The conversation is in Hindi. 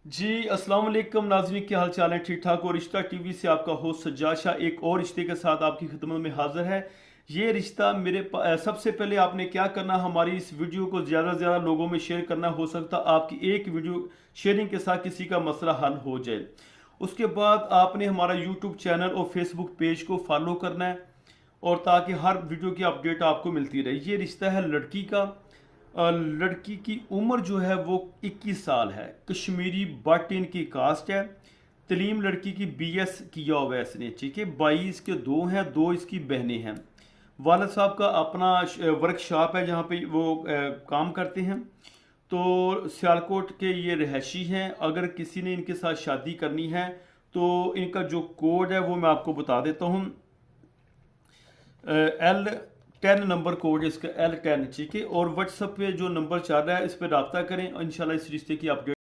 जी अस्सलाम वालेकुम नाज़रीन, क्या हाल चाल है? ठीक ठाक। और रिश्ता टीवी से आपका होस्ट सज्जाद शाह एक और रिश्ते के साथ आपकी खिदमत में हाजिर है। ये रिश्ता सबसे पहले आपने क्या करना, हमारी इस वीडियो को ज़्यादा से ज़्यादा लोगों में शेयर करना। हो सकता आपकी एक वीडियो शेयरिंग के साथ किसी का मसला हल हो जाए। उसके बाद आपने हमारा यूट्यूब चैनल और फेसबुक पेज को फॉलो करना है, और ताकि हर वीडियो की अपडेट आपको मिलती रहे। ये रिश्ता है लड़की का। लड़की की उम्र जो है वो 21 साल है। कश्मीरी बट इनकी कास्ट है। तलीम लड़की की बीएस किया हुआ है इसने, ठीक है। 22 के दो हैं, दो इसकी बहनें हैं। वालिद साहब का अपना वर्कशॉप है जहाँ पे वो काम करते हैं। तो सियालकोट के ये रहायशी हैं। अगर किसी ने इनके साथ शादी करनी है तो इनका जो कोड है वो मैं आपको बता देता हूँ। L10 नंबर कोड इसका L10, ठीक है। और व्हाट्सएप पे जो नंबर चल रहा है इस पर रब्ता करें, इंशाल्लाह इस रिश्ते की अपडेट